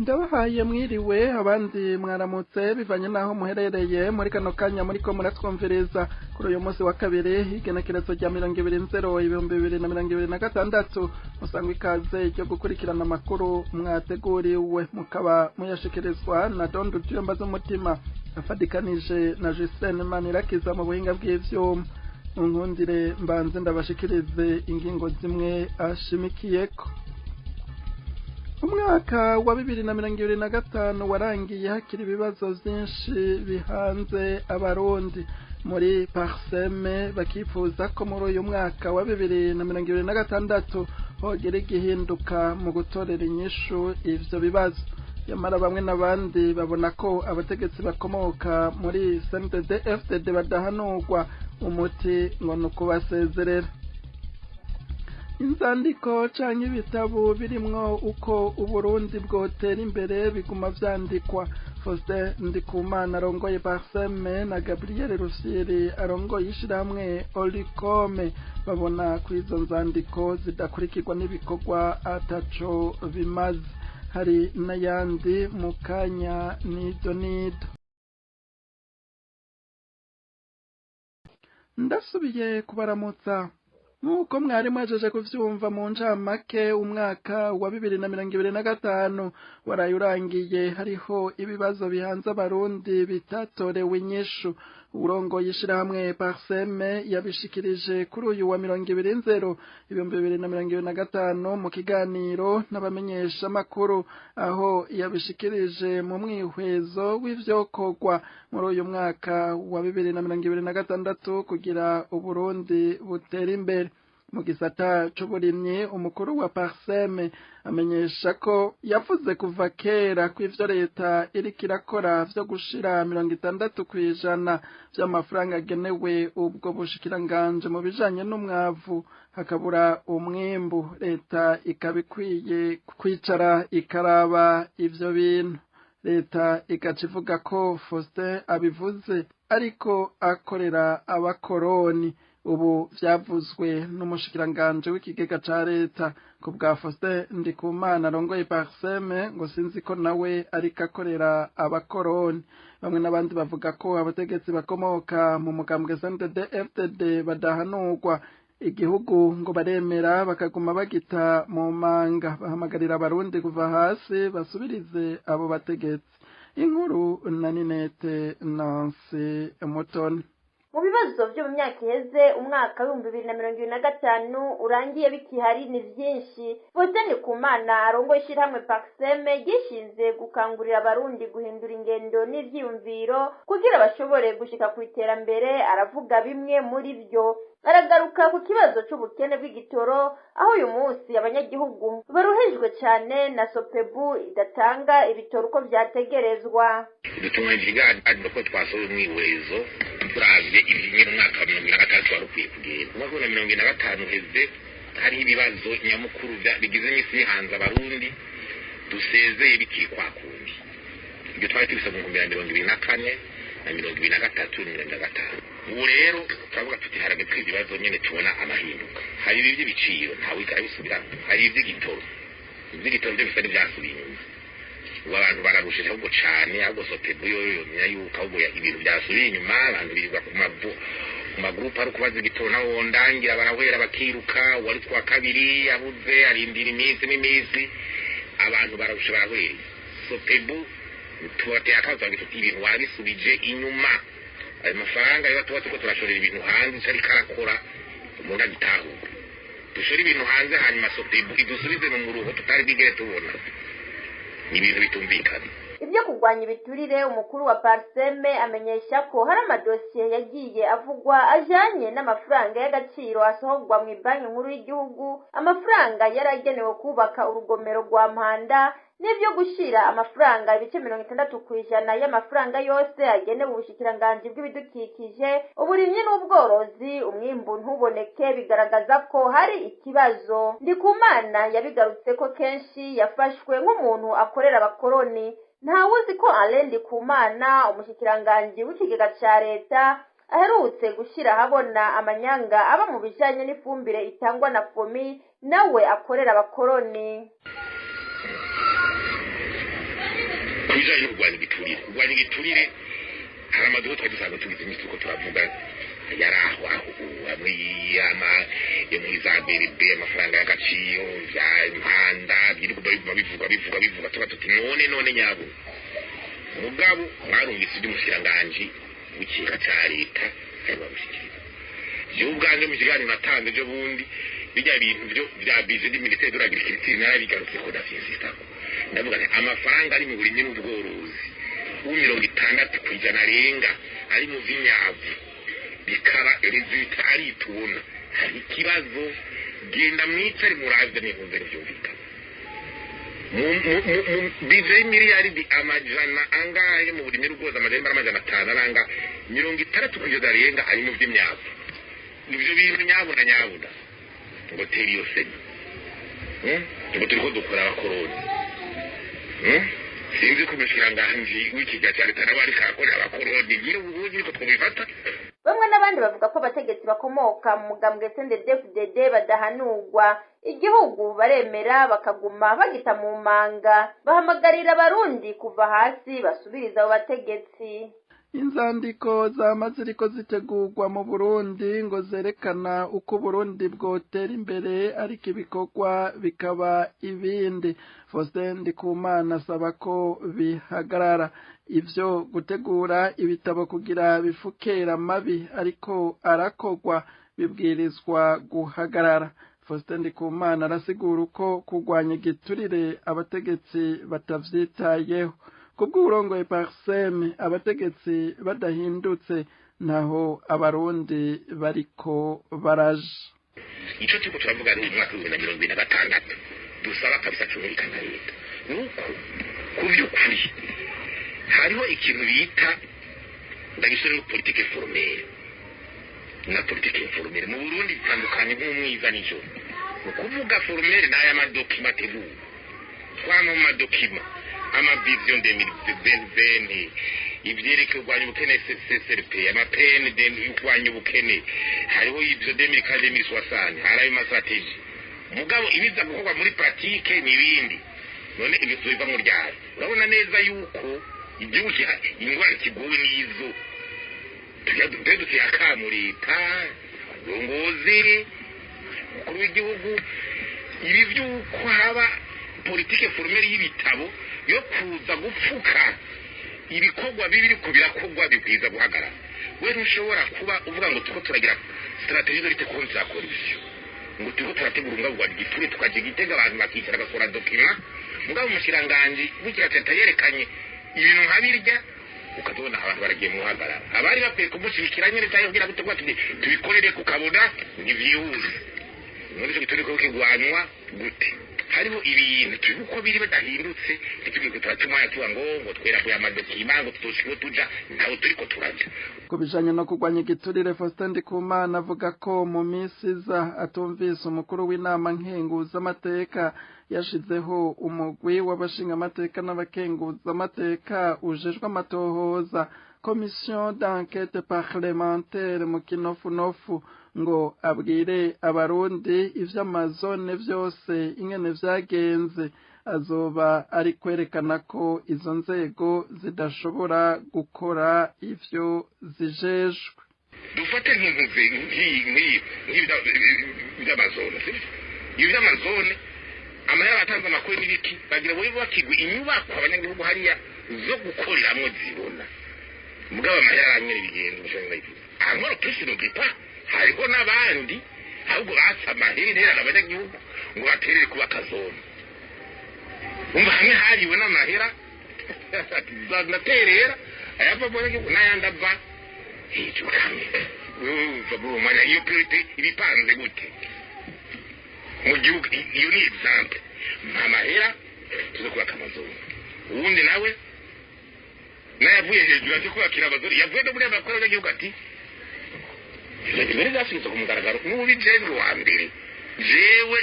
Ndabahaye mwiriwe abandi mwaramutse bivanye naho muherereye muri kano kanya muriko muratwumviriza kuri uyu munsi wa kabiri igenekerezo rya 20/2026 musangwa ikaze ryo gukurikirana amakuru mwateguriwe mukaba muyashikirizwa na Dondo Tuyomba z'umutima afadikanije na Justin Manirakiza mu buhinga bw'ivyuma. Nkundire mbanze ndabashikirize ingingo zimwe ashimikiyeko. Umwaka wa 2025 warangiye hakiri ibibazo vyinshi bihanze abarundi muri Parseme bakifuza ko muri uyu mwaka wa 2026 hogera igihinduka mu gutorera inyishu ivyo bibazo. Yamara bamwe n'abandi babona ko abategetsi bakomoka muri CNDD-FDD badahanurwa umuti ngo nukubasezerera. Inzandiko canke ibitabo birimwo uko Uburundi bwotera imbere biguma vyandikwa. Faustin Ndikumana arongoye Parseme na Gabriel Rusiri arongoye ishirahamwe Olicome babona ko izo nzandiko zidakurikirwa n'ibikorwa ataco bimaze. Hari n'ayandi mu kanya nido. Ndasubiye kubaramutsa. Nuko mwari mwajeje kuvyumva mu ncamake umwaka wa 2025 waraye urangiye hariho ibibazo bihanze abarundi bitatorewe inyishu. Urongoye ishirahamwe Parseme yabishikirije kuri uyu wa 20/2025 mu kiganiro n'abamenyesha makuru aho yabishikirije mu mwihwezo w'ivyokorwa muri uyu mwaka wa 2026 kugira Uburundi butera imbere. Mu gisata c'uburimyi umukuru wa Parseme amenyesha ko yavuze kuva kera ko ivyo leta iriko irakora vyo gushira 60% vy'amafaranga agenewe ubwo bushikiranganje mu bijanye n'umwavu hakabura umwimbu, leta ikabikwiye kwicara ikaraba ivyo bintu. Leta igaca ivuga ko Faustin abivuze ariko akorera abakoroni. Ubu vyavuzwe n'umushikiranganje w'ikigega ca leta ku bwa Faustin Ndikumana arongoye Parseme ngo sinzi ko nawe ariko akorera abakoroni. Bamwe n'abandi bavuga ko abategetsi bakomoka mu mugambwe CNDD-FDD badahanurwa igihugu ngo baremera bakaguma bagita mu manga. Bahamagarira abarundi kuva hasi basubirize abo bategetsi. Inkuru na Ninete Nancy Mutoni. Mu bibazo byo mu myaka iheze umwaka wa 2025 urangiye bikihari ni vyinshi. Faustin Ndikumana arongoye ishirahamwe Parseme gishinze gukangurira abarundi guhindura ingendo n'ivyiyumviro kugira bashobore gushika ku iterambere. Aravuga bimwe muri byo. Aragaruka ku kibazo c'ubukene bw'igitoro aho uyu munsi abanyagihugu baruhejwe cyane na Sopebu idatanga ibitoro uko vyategerezwa. Dutumwe igigani ko twasohoye umwiwezo turavye ibinye mu mwaka wa 2023 warukwiye kugenda. Umwaka wa 2025 heze hari ibibazo nyamukuru bigize imisi bihanze abarundi dusezeye bikiri kwa kundi. Ibyo twari tubisaba mu 2024 na 2023. Ubu rero turavuga tuti harage twibibazo nyene tubona amahinduka. Hari ibivyo biciro ntawe ikabisubira. Hari ivy'igitoro. Ivy'igitoro byo bisari byasubiye inyuma. Abantu bararushije ahubwo cane ahubwo Sopebu yoyomya yuko ahubwo ibintu byasubiye inyuma. Abantu birirwa ku magrupa ari kubaza igitoro nawo ndangira barahwera bakiruka wari kwa kabiri yabuze arindira iminsi n'imisi abantu bararusha barahwera. Sopebu tuwateye akazi tuti ibintu wabisubije inyuma. Ayo mafaranga yo tuba turashorera ibintu hanze cyari karakora umuntu agitahuka. Dushora ibintu hanze hanyuma Sopebu idusubize mu muruho tutari bigere tubona. Ni ibintu bitumvikana. Ibyo kugwanya ibiturire umukuru wa Parseme amenyesha ko hari amadosiye yagiye avugwa ajanye n'amafaranga y'agaciro asohorwa mu banki nkuru y'igihugu. Amafaranga yaragenewe kubaka urugomero rwa Mpanda n'ibyo gushira amafaranga ibice 60% y'amafaranga yose agenewe ubushikiranganje bw'ibidukikije, uburimyi n'ubworozi. Umwimbu ntuboneke bigaragaza ko hari ikibazo. Ndikumana yabigarutse ko kenshi yafashwe nk'umuntu akorera abakoroni. Ntawuzi ko Alain Ndikumana umushikiranganje w'ikigega ca leta aherutse gushira habona amanyanga aba mu bijanye n'ifumbire itangwa na FOMI nawe akorera abakoroni. kujanye no kurwanya igiturire hari amaduka twari dusanzwe tugize imisi uko turavuga yaraho amwe yama yo muri za BRB amafaranga y'agaciro vya impanda bivuga tuba tuti none nyabo mugabo mwarumvise iby'umushiranganji w'ikiga ca leta bamushikiriza yo ubwanjye mu kiganiro natanze ejo bundi bijya bintu byo bya bije di militaire de l'agriculture narabigarutse ko dafisista ndavuga amafaranga ari mu burimyi n'ubworozi u60% arenga ari mu vinyavu bikaba resulta ari tubona hari ikibazo genda mwicare muravye n'ihunze ryumvikana bije miliyari amajana angahe mu burimyi n'ubworozi amajana 5 aranga 60% arenga ari mu vy'imyavu ibyo bintu nyabuna ngo teri yose ngo turiko dukora abakoroni sinzi ko umushikiranganji w'ikiga cya leta nawe ariko arakorera abakoroni nyine ubundi niko twabifata bamwe n'abandi bavuga ko abategetsi bakomoka mu mugambwe CNDD-FDD badahanurwa igihugu baremera bakaguma bagita mu manga bahamagarira abarundi kuva hasi basubiriza abo bategetsi. Inzandiko zamaze ziriko zitegurwa mu Burundi ngo zerekana uko Burundi bwotera imbere ariko ibikorwa bikaba ibindi. Faustin Ndikumana asaba ko bihagarara ivyo gutegura ibitabo kugira bifukera mabi ariko arakogwa bibwirizwa guhagarara. Faustin Ndikumana arasigura uko kurwanya igiturire abategetsi batavyitayeho. Kubw'uburongoye Parseme abategetsi badahindutse naho abarundi bariko baraje. Ico tuko turavuga ni umwaka wa 2026 dusaba kabisa cyumvikana leta nuko kuvyukuri hariho ikintu bita ndagisore politique formelle na politique informelle mu Burundi bitandukanye nk'umwiza nijo kuvuga formelle na ya madokima tegura twamo madokima ama vision 2020 ivyereke urwanya ubukene CCRP amapene de urwanya ubukene hariho ivyo 2060 harayo mastrategie mugabo ibiza gukorwa muri pratique n'ibindi none ibyo tubiva mu ryari urabona neza yuko igihugu ingwara kigowe n'izo tuyaduduke akamurita rongozi kuri w'igihugu ibi byuko haba politique formelle y'ibitabo yo kuza gupfuka ibikorwa bibiri ko birakogwa bikwiza guhagarara we ntushobora kuba uvuga ngo tuko turagira strategie de lutte contre la corruption ngo tuko turategura ngabwa giture tukaje gitega abantu bakicara bakora document mugabo umushiranganje bukira teta yerekanye ibintu nkabirya ukazona abantu baragiye mu hagarara abari bakwiye kumushikiranye leta yogira gutegwa tubikorere kukabona ntivyihuse none cyo turi ko kigwanwa gute hariho ibintu tuko biri badahindutse tugiye turatuma yatuwa ngo twera ku yamadokima ngo tutoshwe tuja naho turiko turaja kubijanye no kurwanya igiturire. Faustin Ndikumana avuga ko mu minsi iza atumvise umukuru w'inama nkenguza amateka yashizeho umugwi w'abashinga amateka n'abakenguza amateka ujejwe amatohoza commission d'enquête parlementaire mu kinofunofu ngo abwire abarundi ivy'amazone vyose ingene vyagenze azoba ari kwerekana ko izo nzego zidashobora gukora ivyo zijejwe. Dufate nk'impuzi nk'ivy'amazone ivy'amazone amaya batanze amakuru n'ibiki bagira bo bakigwe inyubako abanyagihugu hariya zo gukoreramwo zibona mugabo amahera anyere bigenda umushinga y'iki amoro kisi no gipa hariho n'abandi ahubwo basamahera n'abanyagihugu ngo baterere kuba kazone umva hamwe hariwe n'amahera zanaterera ayava abanyagihugu n'ayandava hicu kamwe uva bwo manya iyo priority ibipanze gute mu gihugu iyo ni example amahera tuzo kuba kamazone ubundi nawe nayavuye hejuru ati kubakira abazori yavuye muri abakora y'agihugu ati ibintu byasubizwa ku mugaragaro n'ubijejwe wa mbere jewe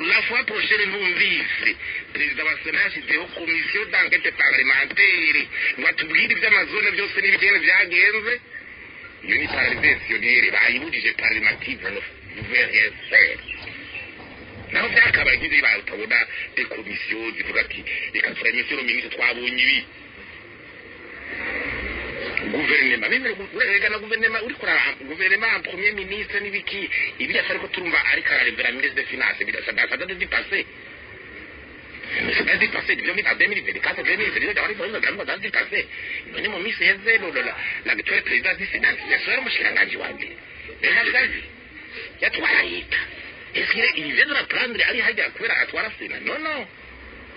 la fois prochaine numvise perezida wa Sena yashyizeho commission d'enquête parlementaire ngo atubwire iby'amazone byose n'ibigene byagenze iyo ni parlementaire bayibujije parlementaire no VRF naho byakabaye nk'ibyo utabona de commission zivuga ati reka turanye sero ministre twabonye ibi guverinoma bimwe na guverinoma uri kora guverinoma premier ministre n'ibiki ibya ariko turumva ariko ararevera ministre des finances bidasaba de dépasser c'est dépassé depuis 2024 2023 d'avoir une grande dans dépassé none mu misi heze la actuelle présidence du Sénat yasora mushirangaji wanje ehazazi yatwayita est-ce qu'il vient de la prendre ali haja kwera atwara Sénat non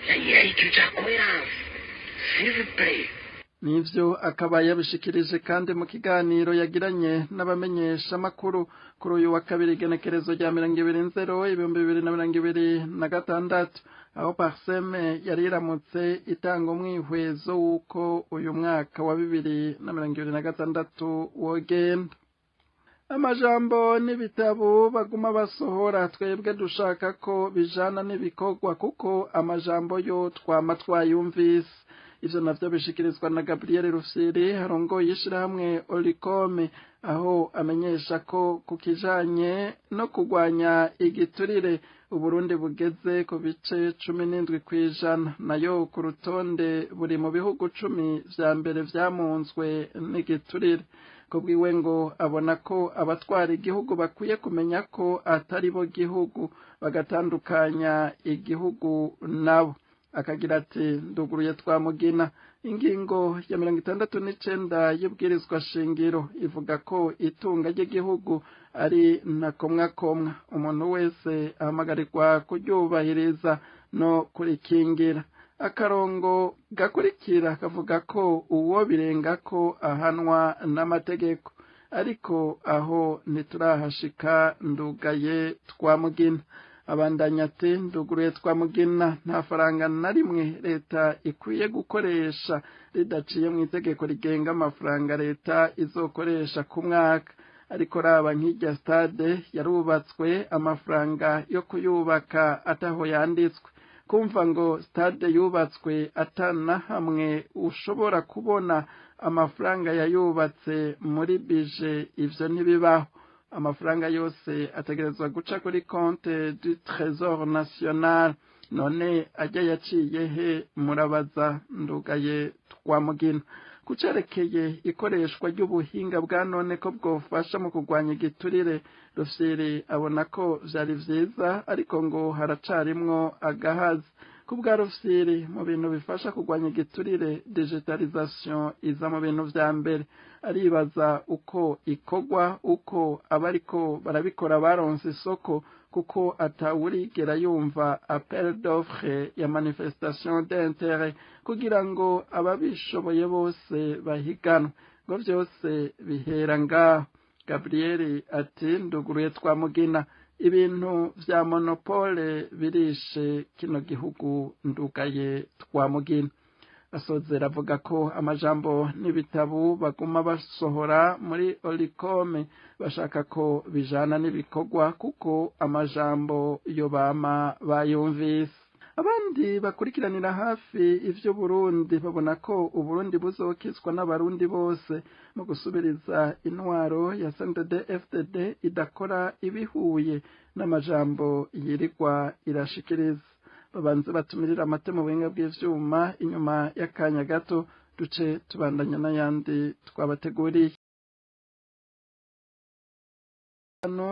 yayi kicha cohérence s'il vous plaît. Nivyo akaba yabishikirije kandi mu kiganiro yagiranye n'abamenyesha makuru kuri uyu wa kabiri genekerezo rya 2020-2026 aho Parseme yari iramutse itanga umwihwezo w'uko uyu mwaka wa 2026 wogenda. Amajambo n'ibitabo baguma basohora twebwe dushaka ko bijana n'ibikorwa kuko amajambo yo twama twayumvise. Ivyo navyo bishikirizwa na Gabriel Rufyiri harongoye ishirahamwe Olicom aho amenyesha ko kukijanye no kugwanya igiturire Uburundi bugeze ku bice 17% nayo ku rutonde buri mu bihugu 10 vya mbere vyamunzwe n'igiturire. Kubwiwe ngo abona ko abatwara igihugu bakwiye kumenya ko atari bo gihugu bagatandukanya igihugu nabo. Akagira ati nduguruye twamugina ingingo ya 69 y'ubwirizwa shingiro ivuga ko itunga ry'igihugu ari nakomwa umuntu wese ahamagarirwa kuryubahiriza no kurikingira. Akarongo gakurikira kavuga ko uwo birenga ko ahanwa n'amategeko ariko aho ntiturahashika ndugaye twamugina. Abandanya ati nduguruye twamugina nta faranga na rimwe leta ikwiye gukoresha ridaciye mu itegeko rigenga amafaranga leta izokoresha ku mwaka ariko raba nk'irya stade yarubatswe amafaranga yo kuyubaka ataho yanditswe kumva ngo stade yubatswe atana hamwe ushobora kubona amafaranga yayubatse muri bije ivyo ntibibaho. Amafaranga yose ategerezwa guca kuri compte du Trésor National none ajya yaciye he murabaza ndugaye twamugina. Kucerekeye ikoreshwa ry'ubuhinga bwa none ko bwofasha mu kugwanya igiturire Rufyiri abona ko vyari vyiza ariko ngo haracarimwo agahazi. Kubwa Rufyiri mu bintu bifasha kugwanya igiturire digitalisation iza mu bintu vya mbere. Aribaza uko ikogwa uko abariko barabikora baronse isoko kuko atawurigera yumva appel d'offre ya manifestation d'intérêt kugira ngo ababishoboye bose bahiganwe ngo vyose bihera ngaho. Gabriel ati nduguruye twamugina ibintu vya monopole birishe kino gihugu ndugaye twamugina. Asozera avuga ko amajambo n'ibitabo baguma basohora muri Olicom bashaka ko bijana n'ibikorwa kuko amajambo yo bama bayumvise. Abandi bakurikiranira hafi ivyo Burundi babona ko Uburundi buzokizwa n'abarundi bose mu gusubiriza intwaro ya CNDD-FDD idakora ibihuye n'amajambo yirigwa irashikiriza. Babanze batumirira amate mu buhinga bw'ivyuma inyuma y'akanya gato duce tubandanya n'ayandi twabateguriye.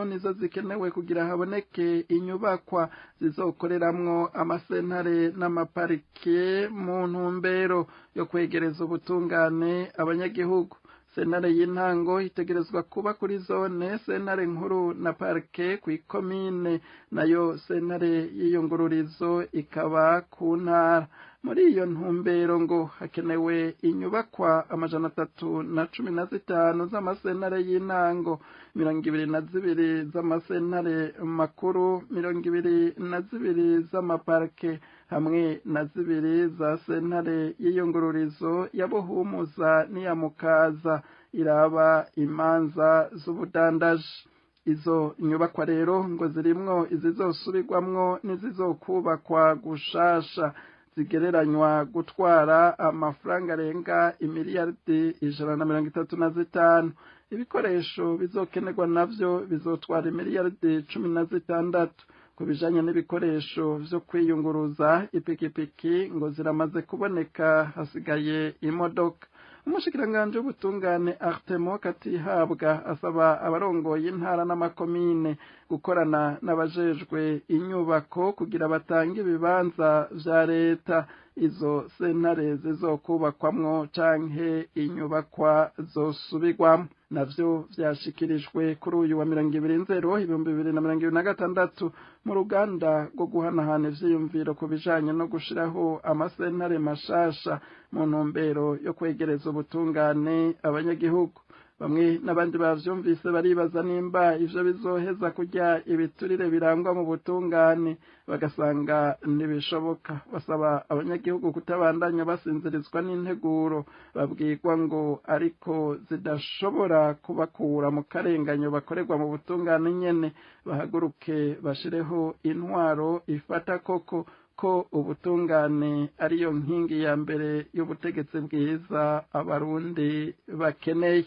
Nizo zikenewe kugira haboneke inyubakwa zizokoreramwo amasentare n'amaparike mu ntumbero yo kwegereza ubutungane abanyagihugu. Sentare y'intango itegerezwa kuba kuri zone, sentare nkuru na parike kw'ikomine, nayo sentare y'iyungururizo ikaba ku ntara. Muri iyo ntumbero ngo hakenewe inyubakwa 315 z'amasentare y'intango, 22 z'amasentare makuru, 22 z'amaparike hamwe na 2 za sentare y'iyungururizo ya Buhumuza n'iya Mukaza iraba imanza z'ubudandaji. Izo nyubakwa rero ngo zirimwo izizosubirwamwo n'izizokubakwa gushasha zigereranywa gutwara amafaranga arenga imiliyaridi 135. Ibikoresho bizokenerwa navyo bizotwara imiliyaridi 16. Ku bijanye n'ibikoresho vyo kwiyunguruza ipikipiki ngo ziramaze kuboneka hasigaye imodoka. umushikiranganji w'ubutungane Artemo Katihabwa asaba abarongoye intara n'amakomine gukorana n'abajejwe inyubako kugira batange ibibanza vya leta izo sentare zizokubakwamwo canke inyubakwa zosubirwamwo navyo vyashikirijwe kuri uyu wa 20/2026 mu ruganda rwo guhanahana ivyiyumviro ku bijanye no gushiraho amasentare mashasha mu ntumbero yo kwegereza ubutungane abanyagihugu. Bamwe n'abandi bavyumvise baribaza nimba ivyo bizoheza kurya ibiturire birangwa mu butungane bagasanga ntibishoboka. Basaba abanyagihugu kutabandanya basinzirizwa n'integuro babwirwa ngo ariko zidashobora kubakura mu karenganyo bakorerwa mu butungane nyene, bahaguruke bashireho intwaro ifata koko ko ubutungane ariyo nkingi ya mbere y'ubutegetsi bwiza abarundi bakeneye.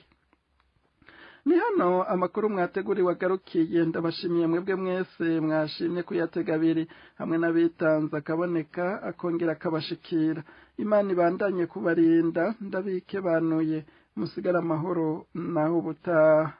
Ni hano amakuru mwateguriwe agarukiye. Ndabashimiye mwebwe mwese mwashimye kuyatega abiri hamwe n'abitanze akaboneka akongera akabashikira. Imana ibandanye kubarinda ndabikebanuye musigara amahoro naho ubutaha.